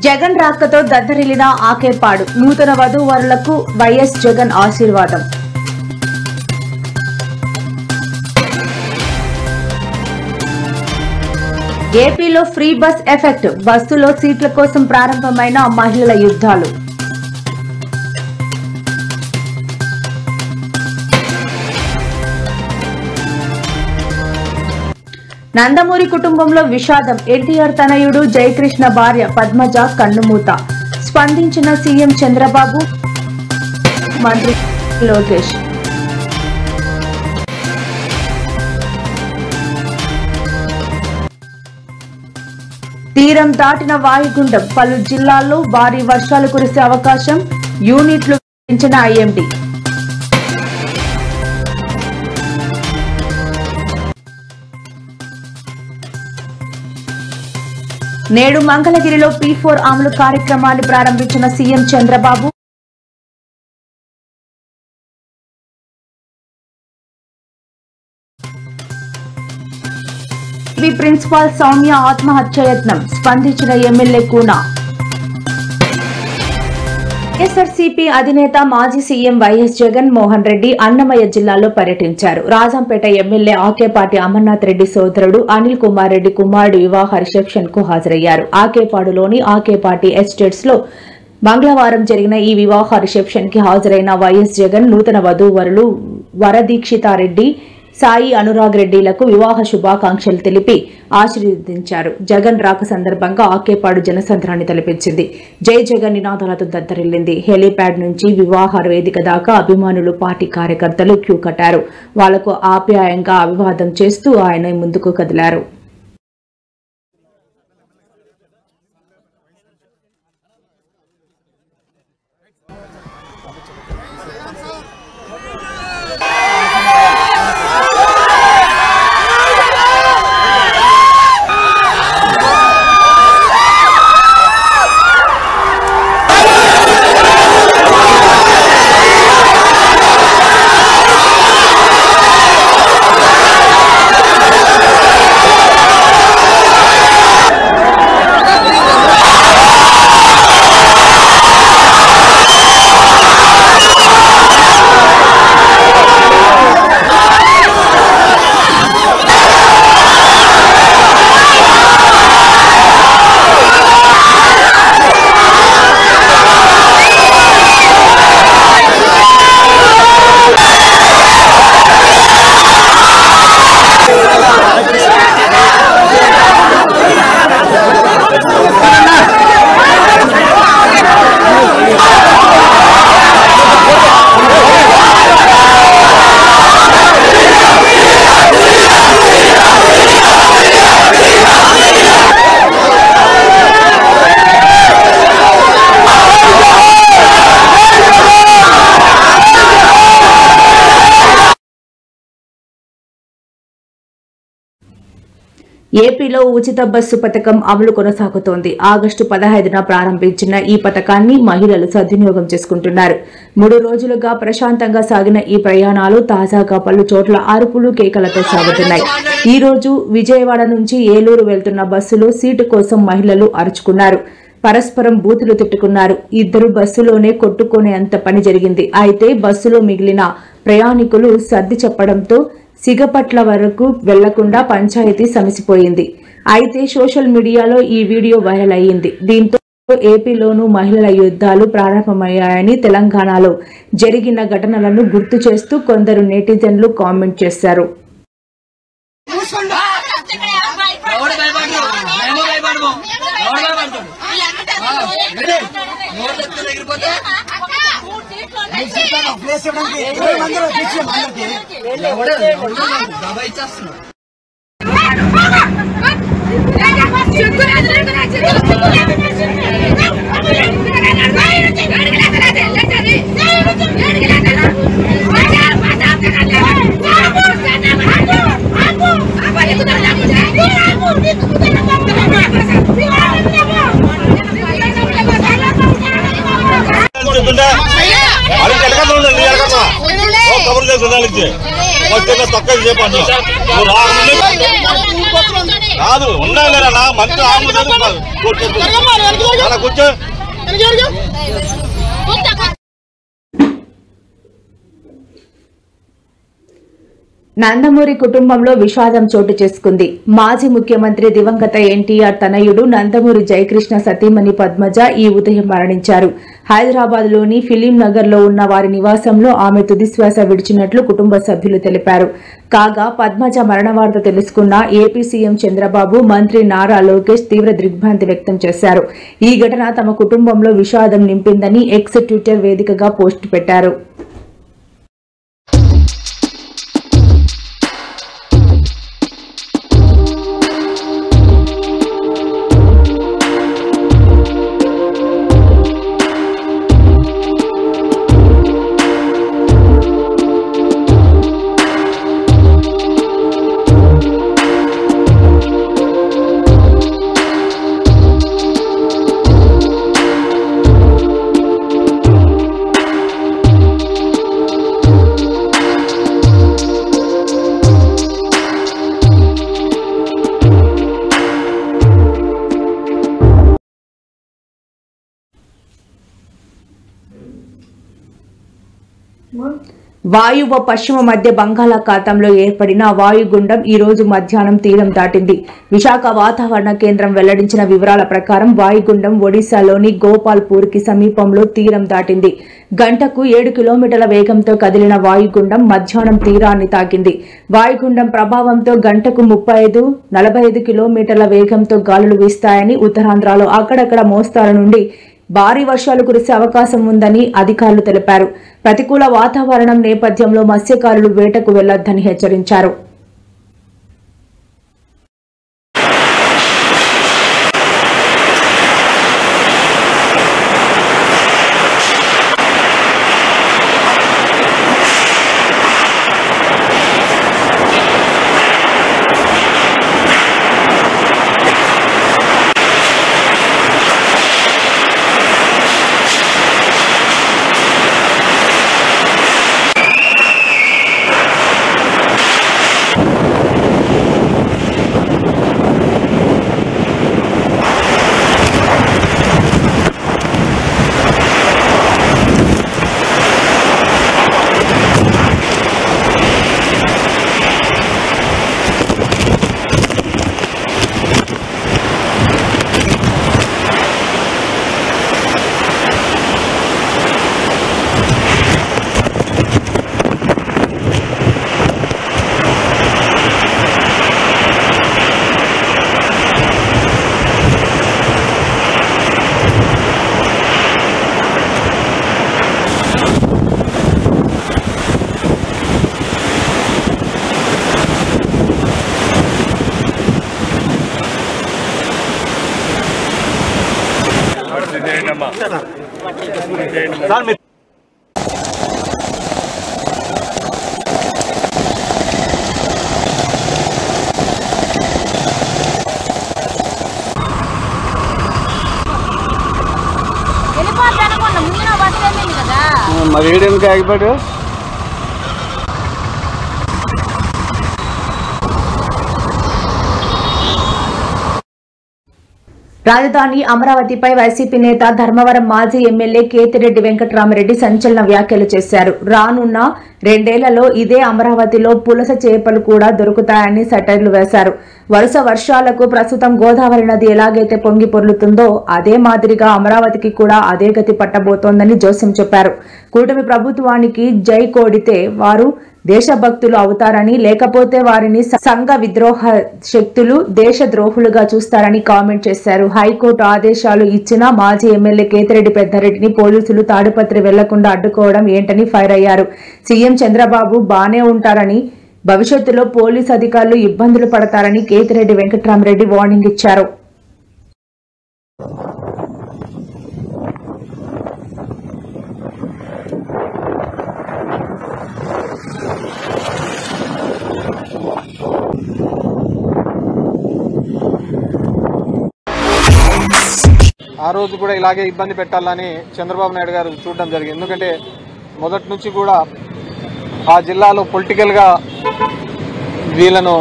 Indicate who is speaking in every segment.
Speaker 1: జగన్ రాకతో దద్దరిల్లిన ఆకేపాడు నూతన వధూవరులకు వైఎస్ జగన్ ఆశీర్వాదం. ఏపీలో ఫ్రీ బస్ ఎఫెక్ట్, బస్సులో సీట్ల కోసం ప్రారంభమైన మహిళల యుద్ధాలు. నందమూరి కుటుంబంలో విషాదం, ఎన్టీఆర్ తనయుడు జయకృష్ణ భార్య పద్మజ కన్నుమూత. స్పందించిన సీఎం చంద్రబాబు, మంత్రి లోకేష్. తీరం దాటిన వాయుగుండం, పలు జిల్లాల్లో భారీ వర్షాలు కురిసే అవకాశం, యూనిట్లు పెంచిన ఐఎండీ. నేడు మంగళగిరిలో P4 అమలు కార్యక్రమాన్ని ప్రారంభించిన సీఎం చంద్రబాబు. ప్రిన్సిపాల్ సౌమ్య ఆత్మహత్యాయత్నం, స్పందించిన ఎమ్మెల్యే కూనా. వైఎస్ఆర్సీపీ అధినేత మాజీ సీఎం వైఎస్ జగన్ మోహన్ రెడ్డి అన్నమయ్య జిల్లాలో పర్యటించారు. రాజంపేట ఎమ్మెల్యే ఆకేపాటి అమర్నాథ్ రెడ్డి సోదరుడు అనిల్ కుమార్ రెడ్డి కుమారుడు వివాహ రిసెప్షన్ కు హాజరయ్యారు. ఆకేపాడులోని ఆకేపాటి ఎస్టేట్స్ లో మంగళవారం జరిగిన ఈ వివాహ రిసెప్షన్ కి హాజరైన వైఎస్ జగన్ నూతన వధూవరులు వరదీక్షితారెడ్డి, సాయి అనురాగ్ రెడ్డిలకు వివాహ శుభాకాంక్షలు తెలిపి ఆశీర్వదించారు. జగన్ రాక సందర్భంగా ఆకేపాడు జనసంద్రాన్ని తలపించింది. జై జగన్ నినాదాలతో దద్దరిల్లింది. హెలీప్యాడ్ నుంచి వివాహ వేదిక దాకా అభిమానులు, పార్టీ కార్యకర్తలు క్యూ కట్టారు. వాళ్లకు ఆప్యాయంగా అభివాదం చేస్తూ ఆయన ముందుకు కదిలారు. ఏపీలో ఉచిత బస్సు పథకం అమలు కొనసాగుతోంది. ఆగస్టు 15న ప్రారంభించిన ఈ పథకాన్ని మహిళలు సద్వినియోగం చేసుకుంటున్నారు. 3 రోజులుగా ప్రశాంతంగా సాగిన ఈ ప్రయాణాలు తాజాగా పలు చోట్ల అరుపులు, కేకలతో సాగుతున్నాయి. ఈ రోజు విజయవాడ నుంచి ఏలూరు వెళ్తున్న బస్సులో సీటు కోసం మహిళలు అరుచుకున్నారు. పరస్పరం బూతులు తిట్టుకున్నారు. ఇద్దరు బస్సులోనే కొట్టుకునేంత పని జరిగింది. అయితే బస్సులో మిగిలిన ప్రయాణికులు సర్ది చెప్పడంతో సిగపట్ల వరకు వెళ్లకుండా పంచాయతీ సమసిపోయింది. అయితే సోషల్ మీడియాలో ఈ వీడియో వైరల్ అయ్యింది. దీంతో ఏపీలోనూ మహిళల యుద్ధాలు ప్రారంభమయ్యాయని తెలంగాణలో జరిగిన ఘటనలను గుర్తు చేస్తూ కొందరు నెటిజన్లు కామెంట్ చేశారు.
Speaker 2: కాదు ఉండాలి లేదా మంచి కూర్చో.
Speaker 1: నందమూరి కుటుంబంలో విషాదం చోటు చేసుకుంది. మాజీ ముఖ్యమంత్రి దివంగత ఎన్టీఆర్ తనయుడు నందమూరి జయకృష్ణ సతీమణి పద్మజ ఈ ఉదయం మరణించారు. హైదరాబాద్ లోని ఫిలిం నగర్ లో ఉన్న వారి నివాసంలో ఆమె తుదిశ్వాస విడిచినట్లు కుటుంబ సభ్యులు తెలిపారు. కాగా పద్మజ మరణ వార్త తెలుసుకున్న ఏపీ సీఎం చంద్రబాబు, మంత్రి నారా లోకేష్ తీవ్ర దిగ్భ్రాంతి వ్యక్తం చేశారు. ఈ ఘటన తమ కుటుంబంలో విషాదం నింపిందని ఎక్స్ ట్విట్టర్ వేదికగా పోస్టు పెట్టారు. వాయువ్య పశ్చిమ మధ్య బంగాళాఖాతంలో ఏర్పడిన వాయుగుండం ఈ రోజు మధ్యాహ్నం తీరం దాటింది. విశాఖ వాతావరణ కేంద్రం వెల్లడించిన వివరాల ప్రకారం వాయుగుండం ఒడిశాలోని గోపాల్పూర్ కి సమీపంలో తీరం దాటింది. గంటకు 7 కిలోమీటర్ల వేగంతో కదిలిన వాయుగుండం మధ్యాహ్నం తీరాన్ని తాకింది. వాయుగుండం ప్రభావంతో గంటకు 35-45 కిలోమీటర్ల వేగంతో గాలులు వీస్తాయని, ఉత్తరాంధ్రలో అక్కడక్కడ మోస్తారు నుండి భారీ వర్షాలు కురిసే అవకాశం ఉందని అధికారులు తెలిపారు. ప్రతికూల వాతావరణం నేపథ్యంలో మత్స్యకారులు వేటకు వెళ్లొద్దని హెచ్చరించారు.
Speaker 3: మరి ఏడెందుకు ఆగిపోయాడు?
Speaker 1: రాజధాని అమరావతిపై వైసీపీ నేత ధర్మవరం మాజీ ఎమ్మెల్యే కేతిరెడ్డి వెంకటరామరెడ్డి సంచలన వ్యాఖ్యలు చేశారు. రానున్న 2 ఏళ్లలో ఇదే అమరావతిలో పులస చేపలు కూడా దొరుకుతాయని సెటైర్లు వేశారు. వరుస వర్షాలకు ప్రస్తుతం గోదావరి నది ఎలాగైతే పొంగి పొర్లుతుందో అదే మాదిరిగా అమరావతికి కూడా అదే గతి పట్టబోతోందని జోస్యం చెప్పారు. కూటమి ప్రభుత్వానికి జై కోడితే వారు దేశభక్తులు అవుతారని, లేకపోతే వారిని సంఘ విద్రోహ శక్తులు దేశద్రోహులుగా చూస్తారని కామెంట్ చేశారు. హైకోర్టు ఆదేశాలు ఇచ్చినా మాజీ ఎమ్మెల్యే కేతిరెడ్డి పెద్దారెడ్డిని పోలీసులు తాడిపత్రి వెళ్లకుండా అడ్డుకోవడం ఏంటని ఫైర్ అయ్యారు. సీఎం చంద్రబాబు బానే ఉంటారని, భవిష్యత్తులో పోలీసు అధికారులు ఇబ్బందులు పడతారని కేతిరెడ్డి వెంకటరామరెడ్డి వార్నింగ్ ఇచ్చారు.
Speaker 3: ఆ రోజు కూడా ఇలాగే ఇబ్బంది పెట్టాలని చంద్రబాబు నాయుడు గారు చూడడం జరిగింది. ఎందుకంటే మొదటి నుంచి కూడా ఆ జిల్లాలో పొలిటికల్గా వీళ్ళను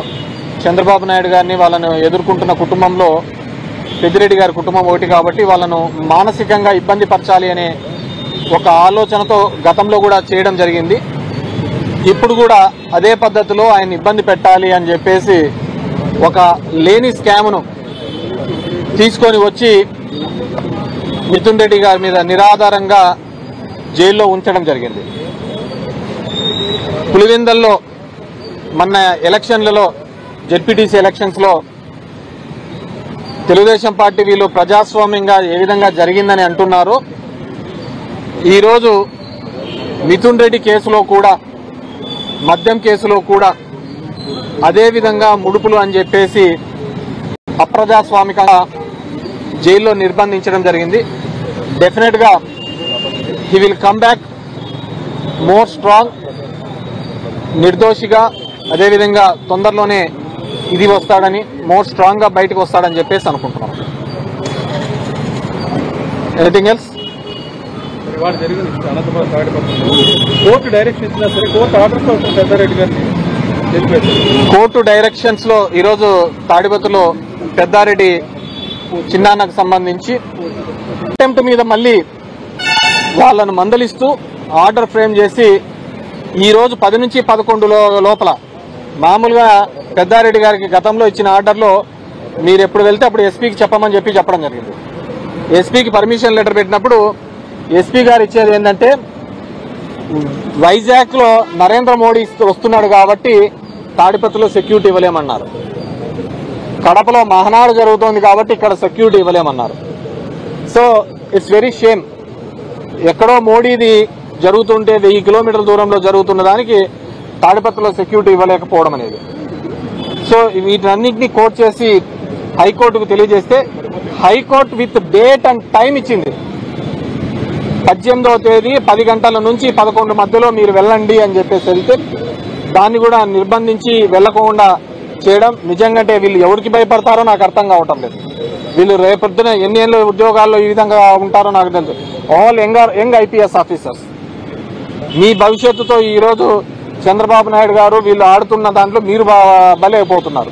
Speaker 3: చంద్రబాబు నాయుడు గారిని వాళ్ళను ఎదుర్కొంటున్న కుటుంబంలో పెద్దిరెడ్డి గారి కుటుంబం ఒకటి కాబట్టి వాళ్ళను మానసికంగా ఇబ్బంది పరచాలి అనే ఒక ఆలోచనతో గతంలో కూడా చేయడం జరిగింది. ఇప్పుడు కూడా అదే పద్ధతిలో ఆయన ఇబ్బంది పెట్టాలి అని చెప్పేసి ఒక లేని స్కామ్ను తీసుకొని వచ్చి మిథున్ రెడ్డి గారి మీద నిరాధారంగా జైల్లో ఉంచడం జరిగింది. పులివెందల్లో మొన్న ఎలక్షన్లలో జెడ్పీటీసీ ఎలక్షన్స్లో తెలుగుదేశం పార్టీ వీళ్ళు ప్రజాస్వామ్యంగా ఏ విధంగా జరిగిందని అంటున్నారో ఈరోజు మిథున్ రెడ్డి కేసులో కూడా మద్యం కేసులో కూడా అదేవిధంగా ముడుపులు అని చెప్పేసి అప్రజాస్వామికంగా జైల్లో నిర్బంధించడం జరిగింది. డెఫినెట్గా he will come back more strong, నిర్దోషిగా, అదేవిధంగా తొందరలోనే ఇది వస్తాడని, మోర్ స్ట్రాంగ్గా బయటకు వస్తాడని చెప్పేసి అనుకుంటున్నాం. Anything else?
Speaker 4: కోర్టు డైరెక్షన్ ఇచ్చినా సరే కోర్టు ఆర్డర్స్ అవుతుంది పెద్దారెడ్డి గారిని
Speaker 3: కోర్టు డైరెక్షన్స్ లో ఈరోజు తాడిపత్రిలో పెద్దారెడ్డి చిన్నాన్నకు సంబంధించి అటెంప్ట్ మీద మళ్ళీ వాళ్ళను మందలిస్తూ ఆర్డర్ ఫ్రేమ్ చేసి ఈరోజు 10 నుంచి 11 లోపల మామూలుగా పెద్దారెడ్డి గారికి గతంలో ఇచ్చిన ఆర్డర్లో మీరు ఎప్పుడు వెళ్తే అప్పుడు ఎస్పీకి చెప్పమని చెప్పడం జరిగింది. ఎస్పీకి పర్మిషన్ లెటర్ పెట్టినప్పుడు ఎస్పీ గారు ఇచ్చేది ఏంటంటే వైజాగ్లో నరేంద్ర మోడీ వస్తున్నాడు కాబట్టి తాడిపత్రిలో సెక్యూరిటీ ఇవ్వలేమన్నారు. కడపలో మహనాడు జరుగుతోంది కాబట్టి ఇక్కడ సెక్యూరిటీ ఇవ్వలేమన్నారు. So it's very shame. ఎక్కడో మోడీది జరుగుతుంటే 1000 కిలోమీటర్ల దూరంలో జరుగుతున్న దానికి తాడిపత్రిలో సెక్యూరిటీ ఇవ్వలేకపోవడం అనేది. సో వీటన్నింటినీ కోర్టు చేసి హైకోర్టుకు తెలియజేస్తే high court with date and time ఇచ్చింది. 18వ తేదీ 10 గంటల నుంచి 11 మధ్యలో మీరు వెళ్ళండి అని చెప్పేసి వెళ్తే దాన్ని కూడా నిర్బంధించి వెళ్లకుండా చేయడం నిజంగా వీళ్ళు ఎవరికి భయపడతారో నాకు అర్థం కావటం లేదు. వీళ్ళు రేపొద్దున ఎన్ని ఏళ్ళ ఉద్యోగాల్లో ఈ విధంగా ఉంటారో నాకు తెలుసు. All young IPS officers. మీ భవిష్యత్తుతో ఈరోజు చంద్రబాబు నాయుడు గారు వీళ్ళు ఆడుతున్న దాంట్లో మీరు బలైపోతున్నారు.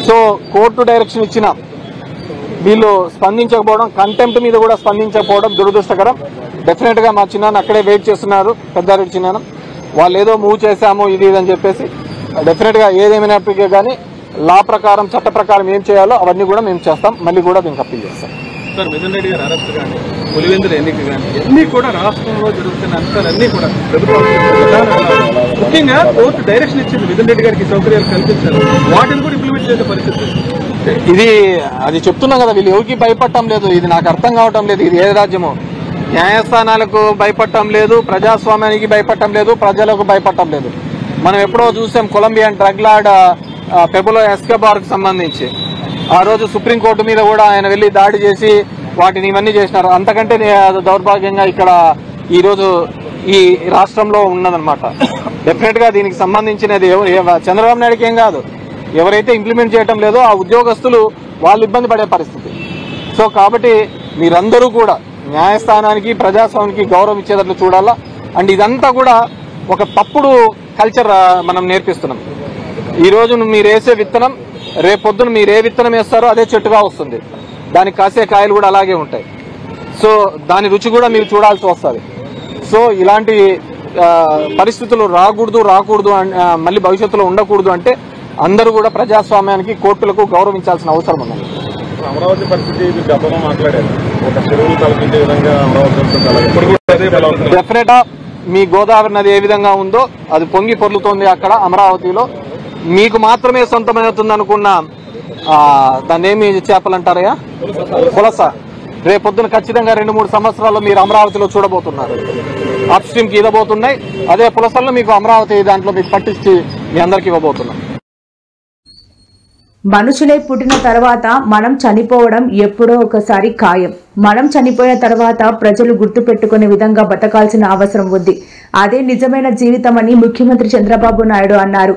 Speaker 3: సో కోర్టు డైరెక్షన్ ఇచ్చిన వీళ్ళు స్పందించకపోవడం, కంటెంప్ట్ మీద కూడా స్పందించకపోవడం దురదృష్టకరం. డెఫినెట్ గా మా చిన్నాన్న అక్కడే వెయిట్ చేస్తున్నారు. పెద్దారెడ్డి చిన్నాన్న వాళ్ళు ఏదో మూవ్ చేశాము ఇది అని చెప్పేసి డెఫినెట్ గా ఏదేమైనప్పటికీ కానీ లా ప్రకారం చట్ట ప్రకారం ఏం చేయాలో అవన్నీ కూడా మేము చేస్తాం. మళ్ళీ కూడా దీనికి అప్పీల్ చేస్తాం.
Speaker 4: సార్, మిథున్ రెడ్డి గారు అరెస్ట్ కానీ పులివెందుల ఎన్నిక కానీ అన్ని కూడా రాష్ట్రంలో జరుగుతున్న అంశాలన్నీ కూడా ప్రభుత్వం ముఖ్యంగా కోర్టు డైరెక్షన్ ఇచ్చింది మిథున్ రెడ్డి గారికి సౌకర్యాలు కల్పించారు. వాటిని కూడా ఇంప్లిమెంట్ చేసే పరిస్థితి.
Speaker 3: ఇది అది చెప్తున్నాం కదా, వీళ్ళు ఎవరికి భయపడటం లేదు. ఇది నాకు అర్థం కావటం లేదు. ఇది ఏ రాజ్యమో? న్యాయస్థానాలకు భయపడటం లేదు, ప్రజాస్వామ్యానికి భయపడటం లేదు, ప్రజలకు భయపడటం లేదు. మనం ఎప్పుడో చూసాం కొలంబియన్ డ్రగ్ లార్డ్ పెబులో ఎస్కోబార్కు సంబంధించి ఆ రోజు సుప్రీంకోర్టు మీద కూడా ఆయన వెళ్లి దాడి చేసి వాటిని ఇవన్నీ చేసినారు. అంతకంటే దౌర్భాగ్యంగా ఇక్కడ ఈరోజు ఈ రాష్ట్రంలో ఉన్నదన్నమాట. డెఫినెట్ గా దీనికి సంబంధించినది చంద్రబాబు నాయుడుకి ఏం కాదు, ఎవరైతే ఇంప్లిమెంట్ చేయటం లేదో ఆ ఉద్యోగస్తులు వాళ్ళు ఇబ్బంది పడే పరిస్థితి. సో కాబట్టి మీరందరూ కూడా న్యాయస్థానానికి ప్రజాస్వామ్యానికి గౌరవం ఇచ్చేటట్లు చూడాలా. అండ్ ఇదంతా కూడా ఒక తప్పుడు కల్చర్ మనం నేర్పిస్తున్నాం. ఈ రోజు మీరు వేసే విత్తనం రేపొద్దున మీరు ఏ విత్తనం వేస్తారో అదే చెట్టుగా వస్తుంది. దానికి కాసే కాయలు కూడా అలాగే ఉంటాయి. సో దాని రుచి కూడా మీరు చూడాల్సి వస్తుంది. సో ఇలాంటి పరిస్థితులు రాకూడదు మళ్ళీ భవిష్యత్తులో ఉండకూడదు అంటే అందరూ కూడా ప్రజాస్వామ్యానికి కోర్టులకు గౌరవించాల్సిన అవసరం ఉంది.
Speaker 4: అమరావతి పరిస్థితి గతంలో మాట్లాడారు, ఒక చెరువులు కల్పించే విధంగా అమరావతి
Speaker 3: డెఫినెట్ గా మీ గోదావరి నది ఏ విధంగా ఉందో అది పొంగి పొర్లుతోంది అక్కడ అమరావతిలో. మీకు మాత్రమే సొంతమవుతుంది అనుకున్న దాన్ని ఏమి చేపలంటారయ్యా, పులస, రేపొద్దున ఖచ్చితంగా 2-3 సంవత్సరాల్లో మీరు అమరావతిలో చూడబోతున్నారు. అప్ స్ట్రీమ్ కి ఇవ్వబోతున్నాయి. అదే పులసల్లో మీకు అమరావతి దాంట్లో మీకు పట్టించి మీ అందరికి ఇవ్వబోతున్నాం.
Speaker 1: మనుషులే పుట్టిన తర్వాత మనం చనిపోవడం ఎప్పుడో ఒకసారి ఖాయం. మనం చనిపోయిన తర్వాత ప్రజలు గుర్తుపెట్టుకునే విధంగా బతకాల్సిన అవసరం ఉంది. అదే నిజమైన జీవితమని ముఖ్యమంత్రి చంద్రబాబు నాయుడు అన్నారు.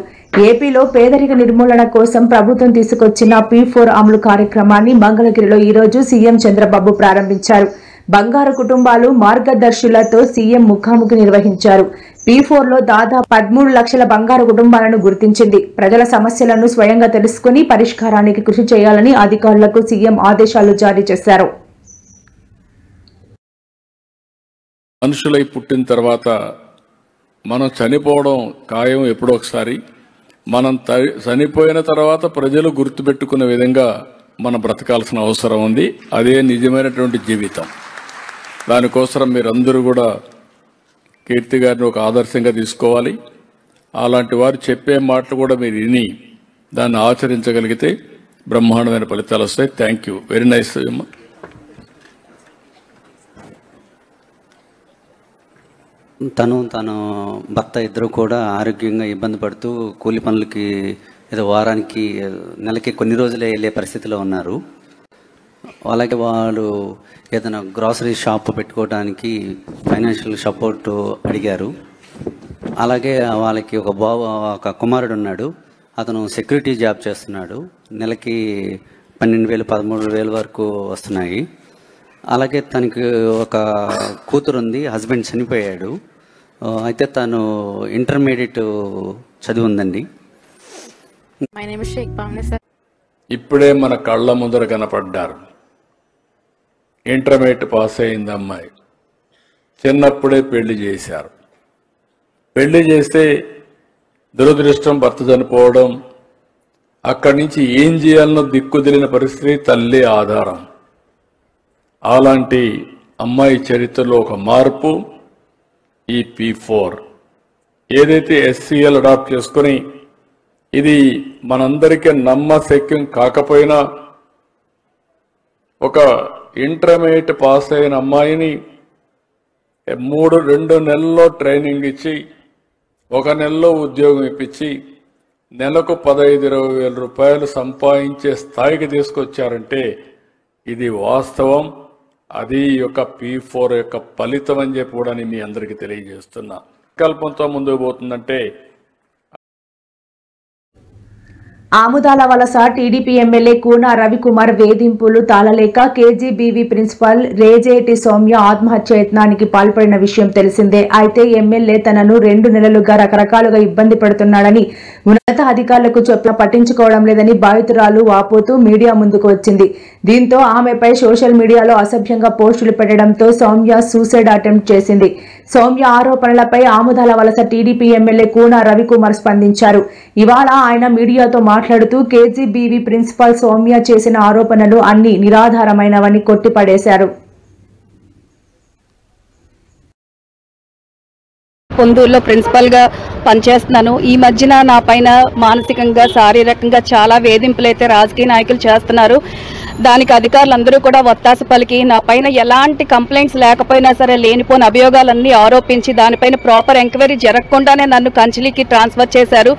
Speaker 1: ఏపీలో పేదరిక నిర్మూలన కోసం ప్రభుత్వం తీసుకొచ్చిన P4 అమలు కార్యక్రమాన్ని మంగళగిరిలో ఈ రోజు సీఎం చంద్రబాబు ప్రారంభించారు. బంగారు కుటుంబాలు మార్గదర్శులతో సీఎం ముఖాముఖి నిర్వహించారు. P4లో దాదాపు 13 లక్షల బంగారు కుటుంబాలను గుర్తించింది. ప్రజల సమస్యలను స్వయంగా తెలుసుకుని పరిష్కారానికి కృషి చేయాలని అధికారులకు సీఎం ఆదేశాలు జారీ చేశారు.
Speaker 5: మనుషులై పుట్టిన తర్వాత మనం చనిపోవడం ఖాయం. ఎప్పుడో ఒకసారి మనం చనిపోయిన తర్వాత ప్రజలు గుర్తుపెట్టుకునే విధంగా మనం బ్రతకాల్సిన అవసరం ఉంది. అదే నిజమైనటువంటి జీవితం. దానికోసం మీరందరూ కూడా కీర్తి గారిని ఒక ఆదర్శంగా తీసుకోవాలి. అలాంటి వారు చెప్పే మాటలు కూడా మీరు విని దాన్ని ఆచరించగలిగితే బ్రహ్మాండమైన ఫలితాలు వస్తాయి. Thank you. Very nice.
Speaker 6: తన భర్త ఇద్దరు కూడా ఆరోగ్యంగా ఇబ్బంది పడుతూ కూలి పనులకి ఏదో వారానికి నెలకి కొన్ని రోజులే వెళ్ళే పరిస్థితిలో ఉన్నారు. అలాగే వాళ్ళు ఏదైనా గ్రాసరీ షాప్ పెట్టుకోవడానికి ఫైనాన్షియల్ సపోర్ట్ అడిగారు. అలాగే వాళ్ళకి ఒక కుమారుడు ఉన్నాడు. అతను సెక్యూరిటీ జాబ్ చేస్తున్నాడు. నెలకి 12,000 13,000 వరకు వస్తున్నాయి. అలాగే తనకి ఒక కూతురు ఉంది. హస్బెండ్ చనిపోయాడు. అయితే తను ఇంటర్మీడియట్ చదివి ఉందండి.
Speaker 5: ఇప్పుడే మన కళ్ళ ముందర కనపడ్డారు. ఇంటర్మీడియట్ పాస్ అయింది అమ్మాయి. చిన్నప్పుడే పెళ్లి చేశారు. పెళ్లి చేస్తే దురదృష్టం భర్త చనిపోవడం, అక్కడి నుంచి ఏం చేయాలనో దిక్కుదిలిన పరిస్థితి తల్లి ఆధారం. అలాంటి అమ్మాయి చరిత్రలో ఒక మార్పు ఈ P4 ఏదైతే SCL అడాప్ట్ చేసుకుని, ఇది మనందరికీ నమ్మశక్యం కాకపోయినా ఒక ఇంటర్మీడియట్ పాస్ అయిన అమ్మాయిని 2 నెలల్లో ట్రైనింగ్ ఇచ్చి 1 నెలలో ఉద్యోగం ఇప్పించి నెలకు 15-20 వేల రూపాయలు సంపాదించే స్థాయికి తీసుకొచ్చారంటే ఇది వాస్తవం. అది యొక్క P4 యొక్క ఫలితం అని చెప్పి కూడా మీ అందరికీ తెలియజేస్తున్నా. కల్పంతో ముందుకు పోతుందంటే
Speaker 1: ఆముదాల వలస టీడీపీ ఎమ్మెల్యే కూన రవికుమార్ వేధింపులు తాళలేక కేజీబీవీ ప్రిన్సిపల్ రేజేటి సౌమ్య ఆత్మహత్య యత్నానికి పాల్పడిన విషయం తెలిసిందే. అయితే ఎమ్మెల్యే తనను 2 నెలలుగా రకరకాలుగా ఇబ్బంది పెడుతున్నాడని ఉన్నత అధికారులకు చెప్పినా పట్టించుకోవడం లేదని బాధితురాలు వాపోతూ మీడియా ముందుకు వచ్చింది. దీంతో ఆమెపై సోషల్ మీడియాలో అసభ్యంగా పోస్టులు పెట్టడంతో సౌమ్య సూసైడ్ అటెంప్ట్ చేసింది. సౌమ్య ఆరోపణలపై ఆముదాల వలస టీడీపీ ఎమ్మెల్యే కూన రవికుమార్ స్పందించారు. ఇవాళ ఆయన మీడియాతో మాట్లాడుతూ కేజీబీవీ ప్రిన్సిపాల్ సౌమ్య చేసిన ఆరోపణలు అన్ని నిరాధారమైనవని కొట్టిపడేశారు.
Speaker 7: పొందూరులో ప్రిన్సిపల్గా పనిచేస్తున్నాను. ఈ మధ్యన నా పైన మానసికంగా శారీరకంగా చాలా వేధింపులైతే రాజకీయ నాయకులు చేస్తున్నారు. దానికి అధికారులందరూ కూడా ఒత్తాస పలికి నా పైన ఎలాంటి కంప్లైంట్స్ లేకపోయినా సరే లేనిపోని అభియోగాలన్నీ ఆరోపించి దానిపైన ప్రాపర్ ఎంక్వైరీ జరగకుండానే నన్ను కంచిలీకి ట్రాన్స్ఫర్ చేశారు.